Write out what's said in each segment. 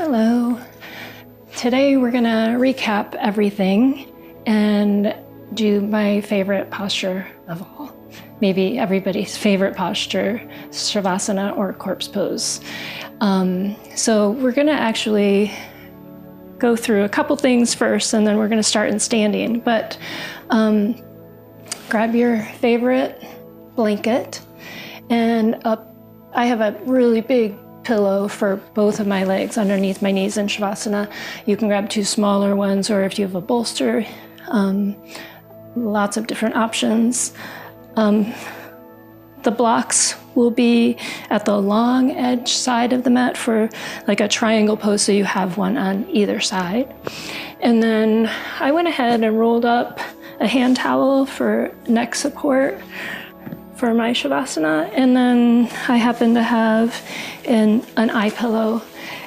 Hello. Today we're going to recap everything and do my favorite posture of all. Maybe everybody's favorite posture, Savasana or corpse pose. So we're going to actually go through a couple things first, and then we're going to start in standing. But grab your favorite blanket, and I have a really big pillow for both of my legs underneath my knees in Savasana. You can grab two smaller ones, or if you have a bolster, lots of different options. The blocks will be at the long edge side of the mat for like a triangle pose, so you have one on either side. And then I went ahead and rolled up a hand towel for neck support for my Savasana, and then I happen to have an eye pillow,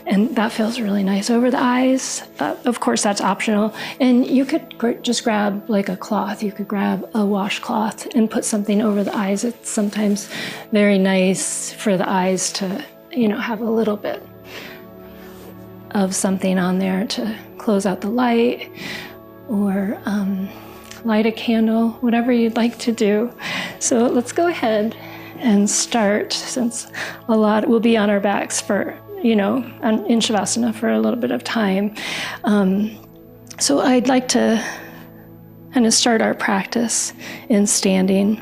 and that feels really nice over the eyes. Of course, that's optional. And you could just grab like a cloth. You could grab a washcloth and put something over the eyes. It's sometimes very nice for the eyes to, have a little bit of something on there to close out the light, or light a candle, whatever you'd like to do. So let's go ahead and start, since a lot will be on our backs for, in Savasana for a little bit of time. So I'd like to kind of start our practice in standing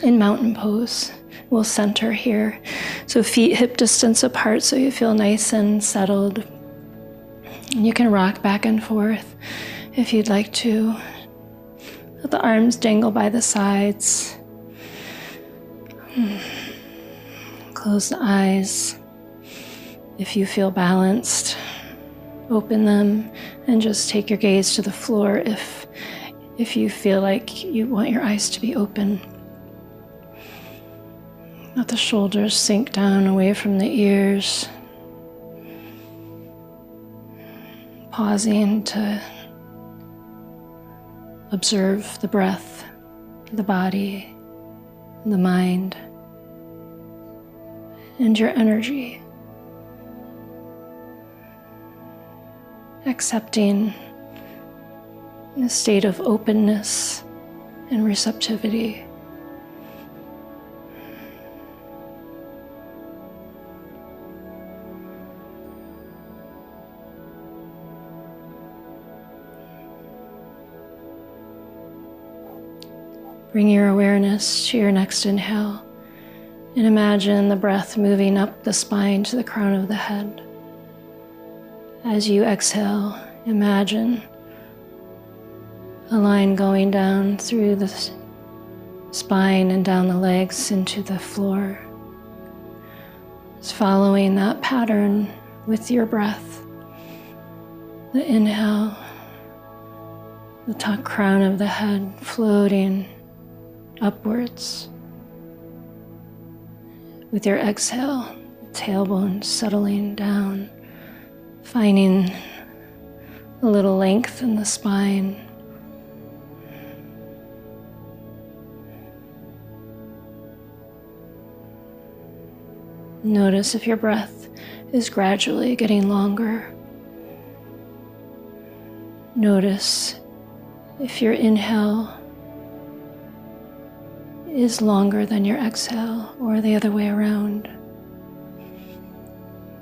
in mountain pose. We'll center here. So feet hip distance apart so you feel nice and settled. And you can rock back and forth if you'd like to. Let the arms dangle by the sides. Close the eyes. If you feel balanced, open them and just take your gaze to the floor if you feel like you want your eyes to be open. Let the shoulders sink down away from the ears. Pausing to observe the breath, the body, the mind, and your energy. Accepting a state of openness and receptivity. Bring your awareness to your next inhale and imagine the breath moving up the spine to the crown of the head. As you exhale, imagine a line going down through the spine and down the legs into the floor. Just following that pattern with your breath. The inhale, the top crown of the head floating upwards. With your exhale, the tailbone settling down, finding a little length in the spine. Notice if your breath is gradually getting longer. Notice if your inhale is longer than your exhale, or the other way around.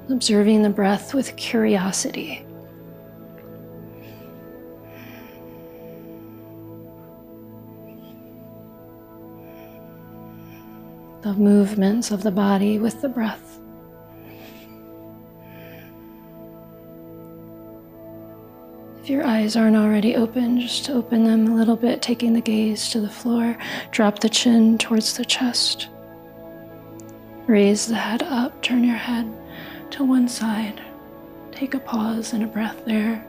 Observing the breath with curiosity. The movements of the body with the breath. If your eyes aren't already open, just open them a little bit, taking the gaze to the floor. Drop the chin towards the chest. Raise the head up, turn your head to one side. Take a pause and a breath there.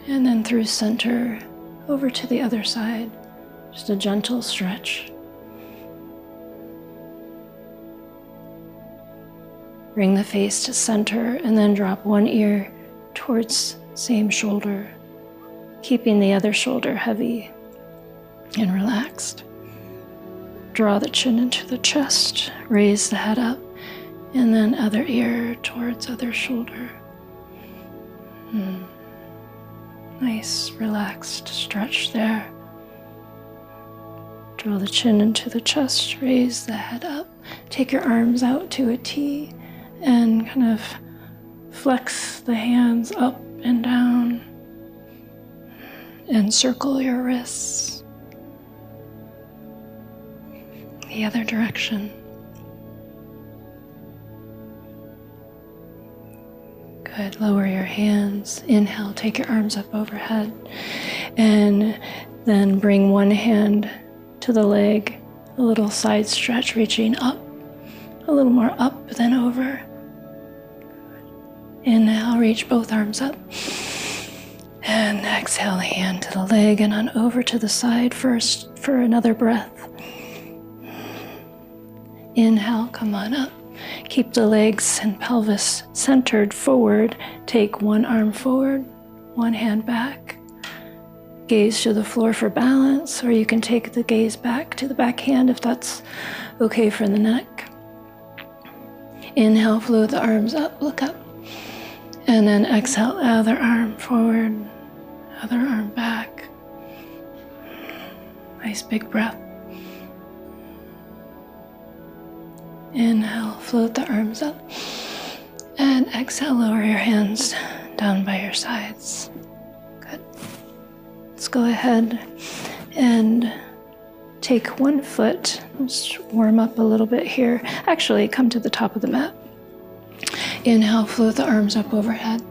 And then through center, over to the other side. Just a gentle stretch. Bring the face to center and then drop one ear towards same shoulder, keeping the other shoulder heavy and relaxed. Draw the chin into the chest, raise the head up, And then other ear towards other shoulder. Nice, relaxed stretch there. Draw the chin into the chest, raise the head up. Take your arms out to a T and kind of flex the hands up and down. And circle your wrists the other direction. Good. Lower your hands. Inhale, take your arms up overhead. And then bring one hand to the leg, a little side stretch, reaching up, a little more up than over. Inhale, reach both arms up. And exhale, hand to the leg and on over to the side first for another breath. Inhale, come on up. Keep the legs and pelvis centered forward. Take one arm forward, one hand back. Gaze to the floor for balance, or you can take the gaze back to the back hand if that's okay for the neck. Inhale, float the arms up, look up. And then exhale, other arm forward, other arm back. Nice big breath. Inhale, float the arms up. And exhale, lower your hands down by your sides. Good. Let's go ahead and take one foot. Just warm up a little bit here. Actually, come to the top of the mat. Inhale, float the arms up overhead.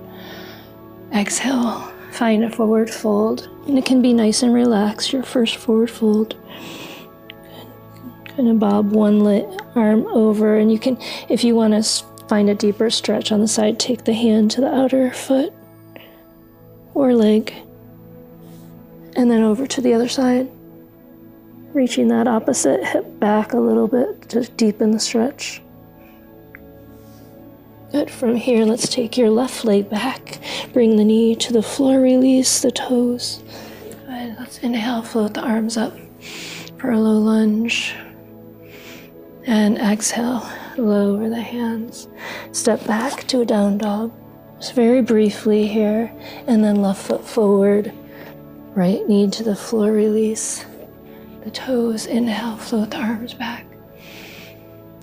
Exhale, find a forward fold. And it can be nice and relaxed, your first forward fold. Kind of bob one arm over, and you can, if you want to find a deeper stretch on the side, take the hand to the outer foot or leg, and then over to the other side, reaching that opposite hip back a little bit to deepen the stretch. Good. From here, let's take your left leg back, bring the knee to the floor, release the toes. Good. Let's inhale, float the arms up for a low lunge. And exhale, lower the hands. Step back to a down dog. Just very briefly here. And then left foot forward. Right knee to the floor, release the toes. Inhale, float the arms back.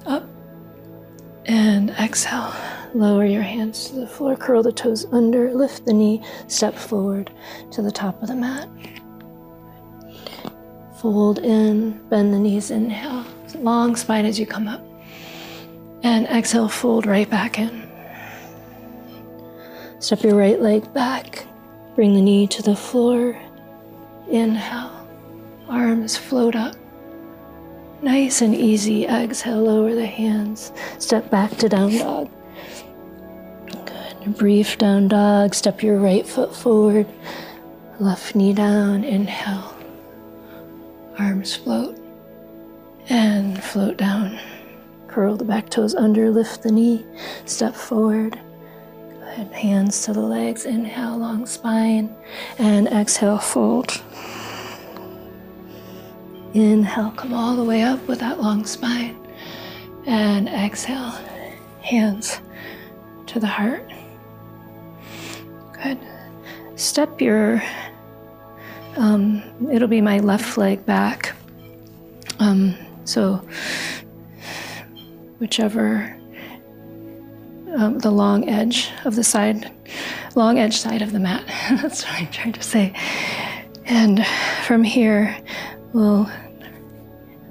Up. And exhale, lower your hands to the floor. Curl the toes under, lift the knee, step forward to the top of the mat. Fold in, bend the knees, inhale. Long spine as you come up. And exhale, fold right back in. Step your right leg back. Bring the knee to the floor. Inhale. Arms float up. Nice and easy. Exhale, lower the hands. Step back to down dog. Good. Brief down dog. Step your right foot forward. Left knee down. Inhale. Arms float. And float down. Curl the back toes under, lift the knee, step forward. Good. Hands to the legs, inhale, long spine, and exhale, fold. Inhale, come all the way up with that long spine. And exhale, hands to the heart. Good. Step your, it'll be my left leg back. So whichever, the long edge side of the mat. That's what I'm trying to say. And from here, we'll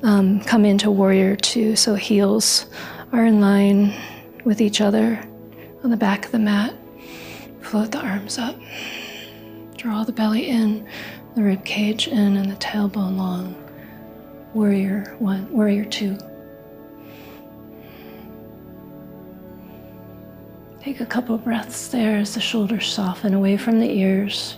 come into warrior two. So heels are in line with each other on the back of the mat. Float the arms up. Draw the belly in, the rib cage in, and the tailbone long. Warrior one, warrior two. Take a couple breaths there as the shoulders soften away from the ears.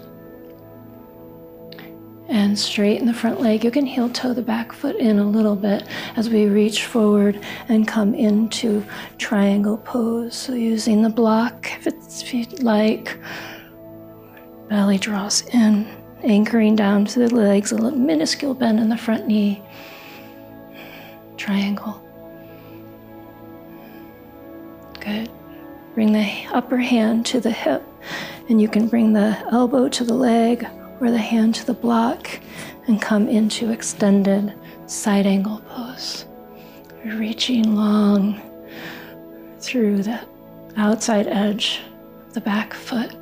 And straighten the front leg. You can heel toe the back foot in a little bit as we reach forward and come into triangle pose. So using the block, if you'd like, belly draws in. Anchoring down to the legs, a little minuscule bend in the front knee. Triangle. Good. Bring the upper hand to the hip, and you can bring the elbow to the leg or the hand to the block and come into extended side angle pose. Reaching long through the outside edge of the back foot,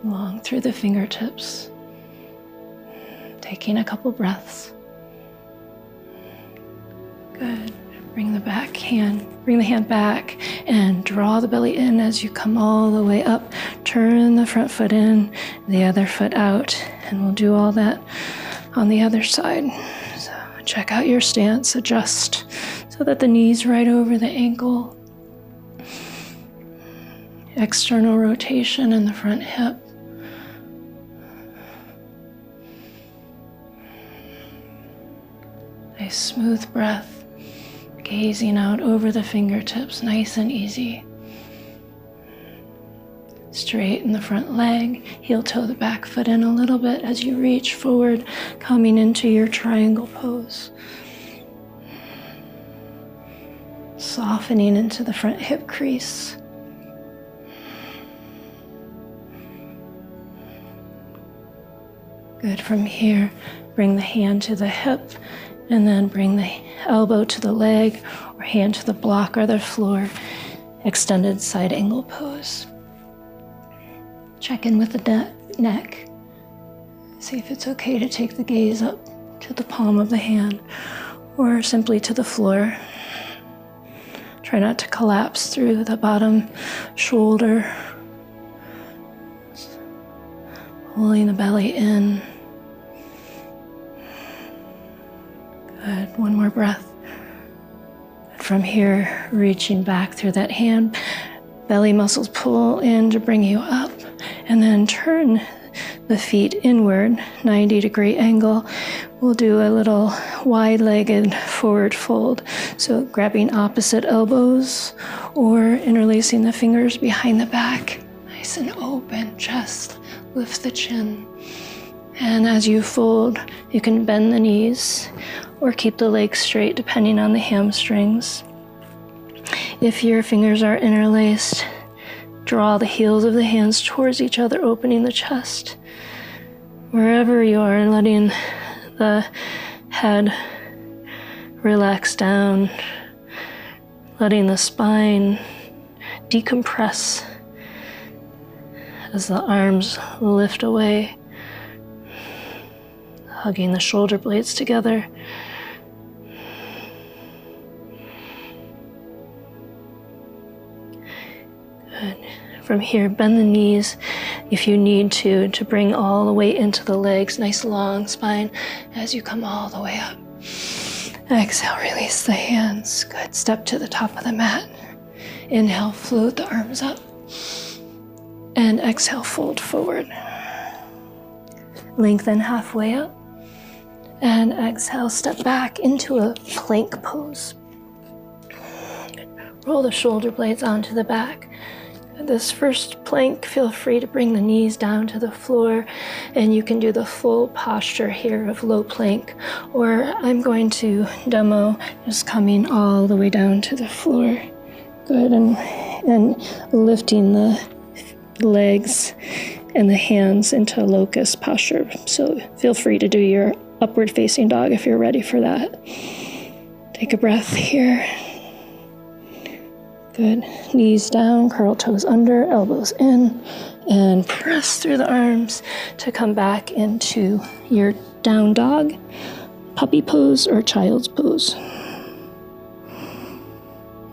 long through the fingertips. Taking a couple breaths. Good. Bring the hand back and draw the belly in as you come all the way up. Turn the front foot in, the other foot out, and we'll do all that on the other side. So check out your stance, adjust so that the knee's right over the ankle. External rotation in the front hip. Nice smooth breath, gazing out over the fingertips, nice and easy. Straighten the front leg, heel toe the back foot in a little bit as you reach forward, coming into your triangle pose. Softening into the front hip crease. Good. From here, bring the hand to the hip, and then bring the elbow to the leg or hand to the block or the floor. Extended side angle pose. Check in with the neck. See if it's okay to take the gaze up to the palm of the hand or simply to the floor. Try not to collapse through the bottom shoulder. Pulling the belly in. Good. One more breath. From here, reaching back through that hand, belly muscles pull in to bring you up, and then turn the feet inward, 90-degree angle. We'll do a little wide-legged forward fold. So grabbing opposite elbows or interlacing the fingers behind the back. Nice and open, chest, lift the chin. And as you fold, you can bend the knees or keep the legs straight depending on the hamstrings. If your fingers are interlaced, draw the heels of the hands towards each other, opening the chest. Wherever you are, letting the head relax down, letting the spine decompress as the arms lift away, hugging the shoulder blades together. Good. From here, bend the knees if you need to bring all the weight into the legs. Nice long spine as you come all the way up. Exhale, release the hands. Good. Step to the top of the mat. Inhale, float the arms up. And exhale, fold forward. Lengthen halfway up. And exhale, step back into a plank pose. Roll the shoulder blades onto the back. This first plank, feel free to bring the knees down to the floor, and you can do the full posture here of low plank, or I'm going to demo just coming all the way down to the floor. Good, and lifting the legs and the hands into locust posture. So feel free to do your upward facing dog if you're ready for that. Take a breath here. Good. Knees down, curl toes under, elbows in, and press through the arms to come back into your down dog, puppy pose, or child's pose.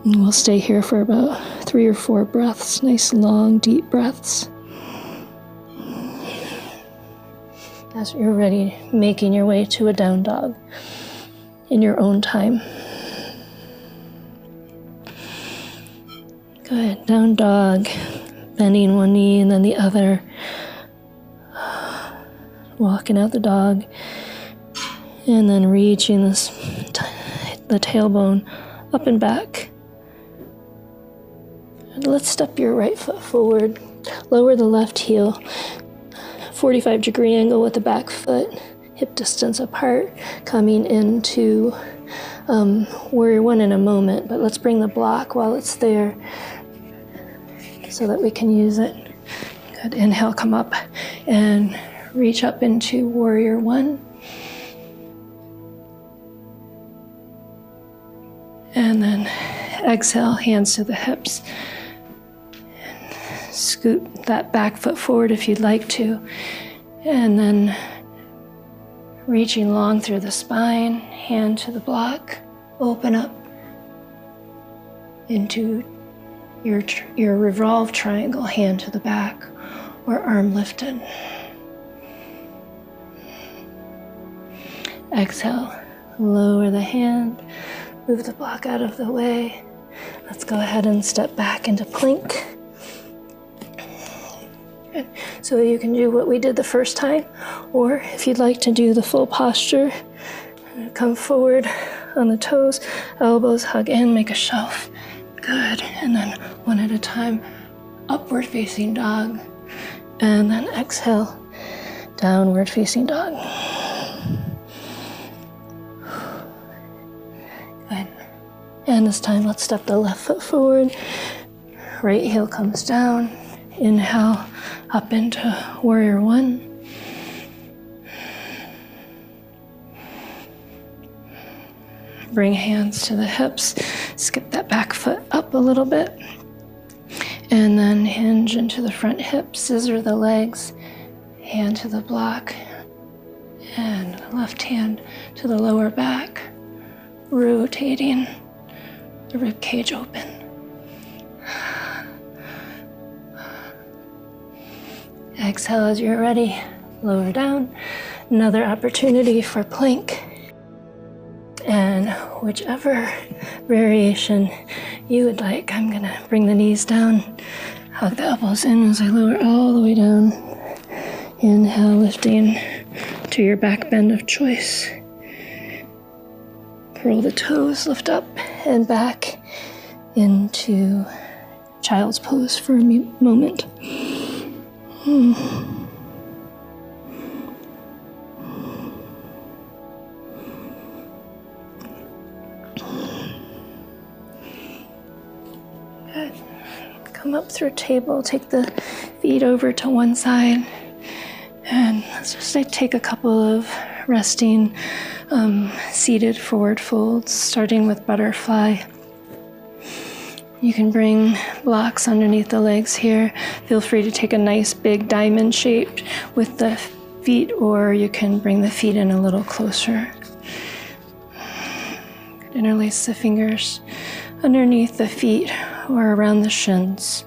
And we'll stay here for about 3 or 4 breaths, nice long, deep breaths. As you're ready, making your way to a down dog in your own time. Good. Down dog, bending one knee and then the other. Walking out the dog. And then reaching the tailbone up and back. And let's step your right foot forward. Lower the left heel. 45-degree angle with the back foot. Hip distance apart. Coming into warrior one in a moment, but let's bring the block while it's there so that we can use it. Good. Inhale, come up and reach up into warrior one. And then exhale, hands to the hips. And scoot that back foot forward if you'd like to. And then reaching long through the spine, hand to the block, open up into your revolved triangle, hand to the back or arm lifted. Exhale, lower the hand, move the block out of the way. Let's go ahead and step back into plank. Good. So you can do what we did the first time, or if you'd like to do the full posture, come forward on the toes, elbows hug in, make a shelf. Good. And then one at a time, upward facing dog. And then exhale, downward facing dog. Good. And this time, let's step the left foot forward. Right heel comes down. Inhale, up into warrior one. Bring hands to the hips. Skip that back foot up a little bit. And then hinge into the front hip, scissor the legs, hand to the block, and left hand to the lower back, rotating the rib cage open. Exhale as you're ready, lower down. Another opportunity for plank. And whichever variation you would like, I'm gonna bring the knees down, hug the elbows in as I lower all the way down. Inhale, lifting to your back bend of choice. Curl the toes, lift up and back into child's pose for a moment. Good. Come up through table, take the feet over to one side, and let's just take a couple of resting seated forward folds, starting with butterfly. You can bring blocks underneath the legs here. Feel free to take a nice big diamond shape with the feet, or you can bring the feet in a little closer. Interlace the fingers underneath the feet or around the shins.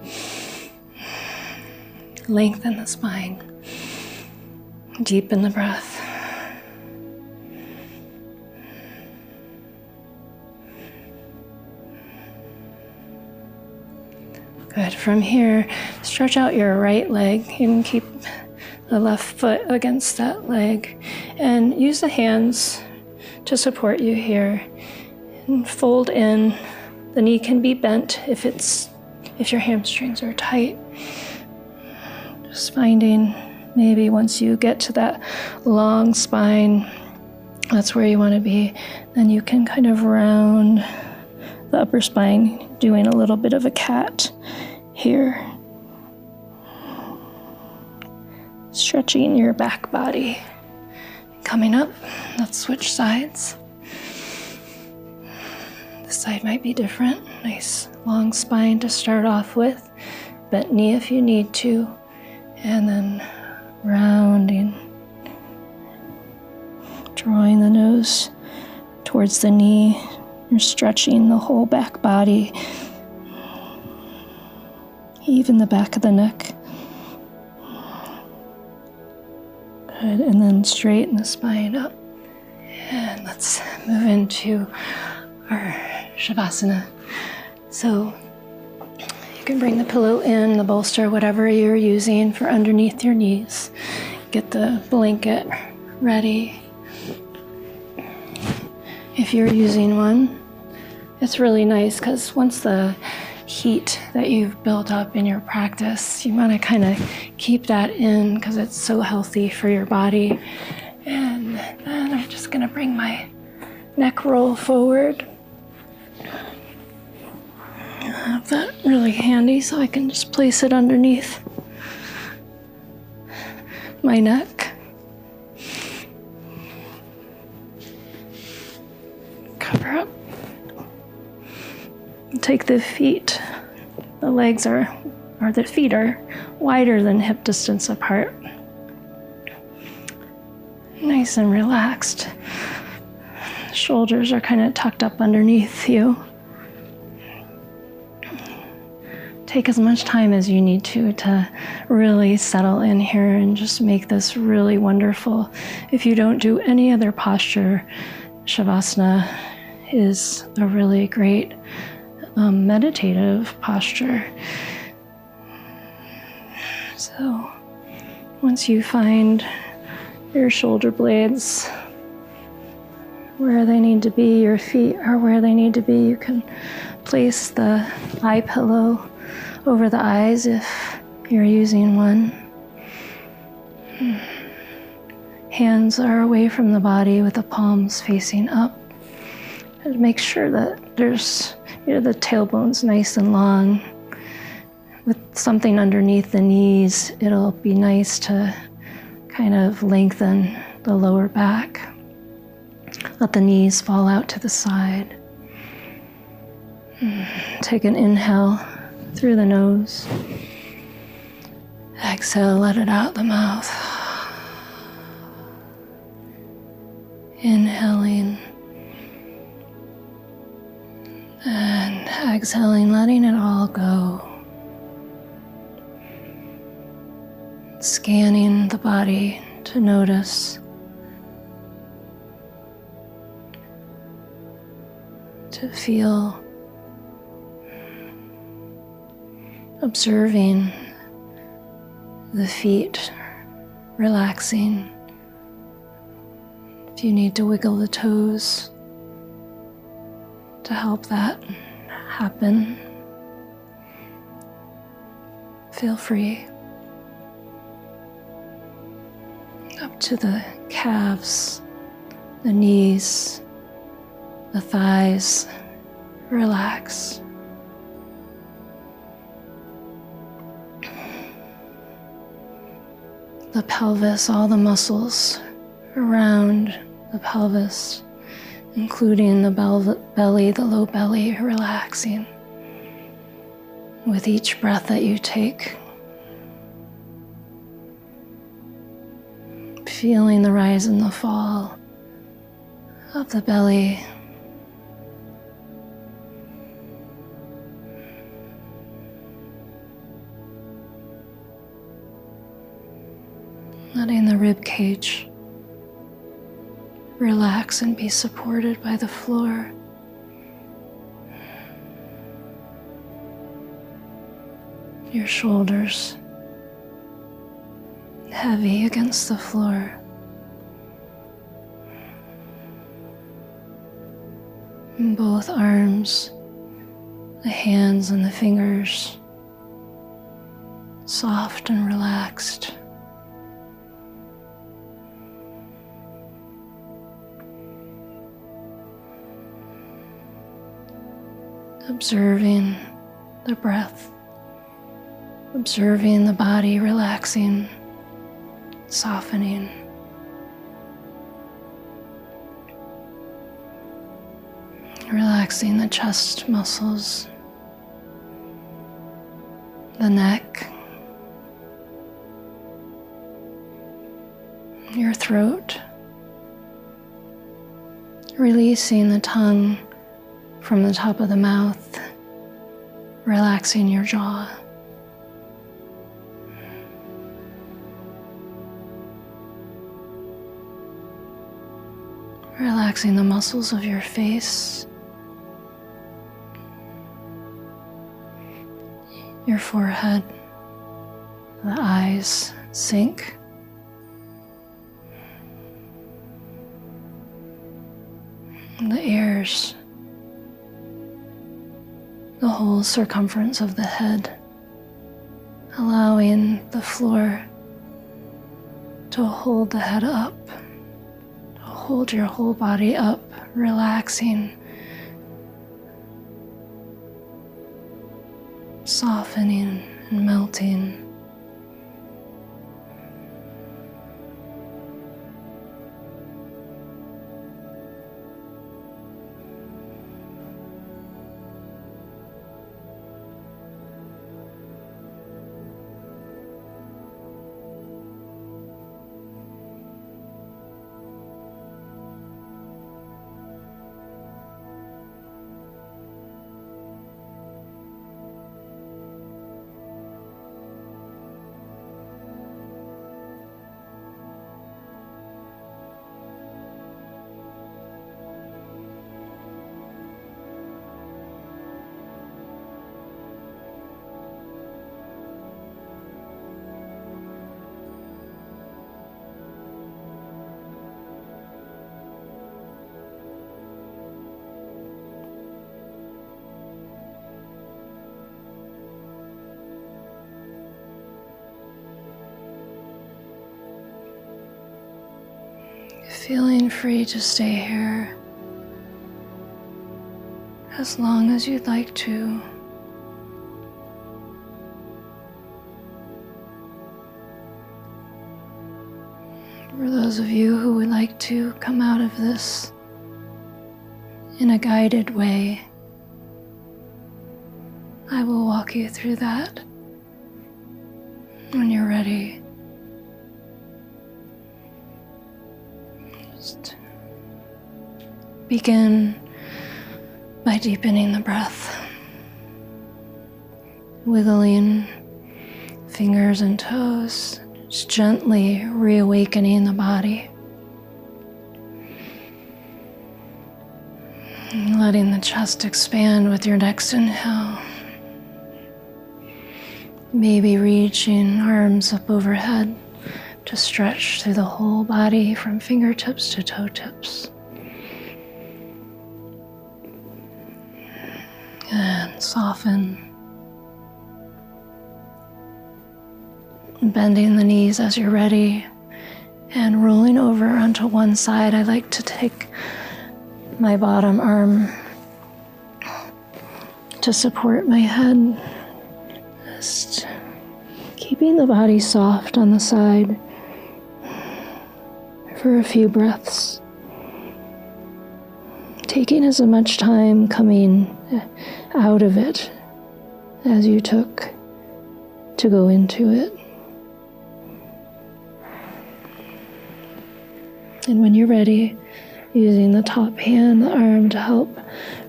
Lengthen the spine. Deepen the breath. Good. From here, stretch out your right leg. You can keep the left foot against that leg and use the hands to support you here. And fold in. The knee can be bent if your hamstrings are tight. Just finding maybe once you get to that long spine, that's where you want to be. Then you can kind of round the upper spine, doing a little bit of a cat here. Stretching your back body. Coming up, let's switch sides. This side might be different. Nice long spine to start off with. Bent knee if you need to. And then rounding. Drawing the nose towards the knee. You're stretching the whole back body. Even the back of the neck. Good, and then straighten the spine up. And let's move into our Savasana. So you can bring the pillow in, the bolster, whatever you're using for underneath your knees. Get the blanket ready. If you're using one, it's really nice because once the heat that you've built up in your practice, you want to kind of keep that in because it's so healthy for your body. And then I'm just going to bring my neck roll forward. I have that really handy so I can just place it underneath my neck. Cover up. Take the feet. The legs or the feet are wider than hip distance apart. Nice and relaxed. Shoulders are kind of tucked up underneath you. Take as much time as you need to really settle in here and just make this really wonderful. If you don't do any other posture, Savasana is a really great meditative posture. So once you find your shoulder blades where they need to be, your feet are where they need to be, you can place the eye pillow over the eyes if you're using one. Hands are away from the body with the palms facing up. And make sure that there's, the tailbone's nice and long. With something underneath the knees, it'll be nice to kind of lengthen the lower back. Let the knees fall out to the side. Take an inhale through the nose. Exhale, let it out the mouth. Inhaling and exhaling, letting it all go. Scanning the body to notice, to feel, observing the feet relaxing. If you need to wiggle the toes to help that happen, feel free. Up to the calves, the knees, the thighs, relax. The pelvis, all the muscles around the pelvis, including the belly, the low belly, relaxing with each breath that you take. Feeling the rise and the fall of the belly. Letting the rib cage relax and be supported by the floor. Your shoulders heavy against the floor. And both arms, the hands and the fingers, soft and relaxed. Observing the breath, observing the body relaxing, softening. Relaxing the chest muscles, the neck, your throat. Releasing the tongue from the top of the mouth, relaxing your jaw. Relaxing the muscles of your face, your forehead, the eyes sink. And the ears, the whole circumference of the head, allowing the floor to hold the head up, to hold your whole body up, relaxing, softening and melting. Feeling free to stay here as long as you'd like to. For those of you who would like to come out of this in a guided way, I will walk you through that when you're ready. Just begin by deepening the breath, wiggling fingers and toes, just gently reawakening the body, and letting the chest expand with your next inhale. Maybe reaching arms up overhead to stretch through the whole body from fingertips to toe tips. And soften. Bending the knees as you're ready and rolling over onto one side. I like to take my bottom arm to support my head. Just keeping the body soft on the side for a few breaths. Taking as much time coming out of it as you took to go into it. And when you're ready, using the top hand, the arm to help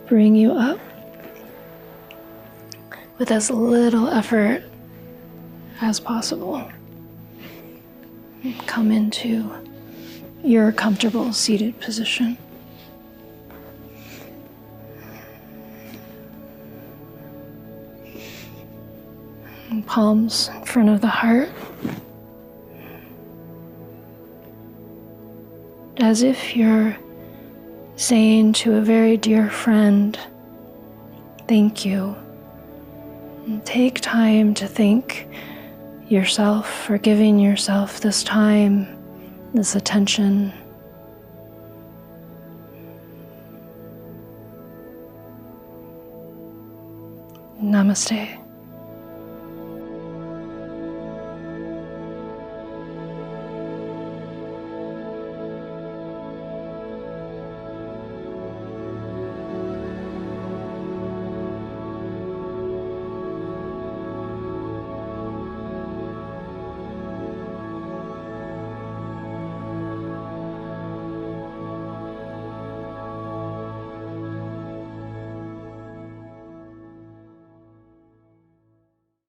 bring you up with as little effort as possible. Come into your comfortable seated position. Palms in front of the heart, as if you're saying to a very dear friend, thank you. And take time to thank yourself for giving yourself this time, this attention. Namaste.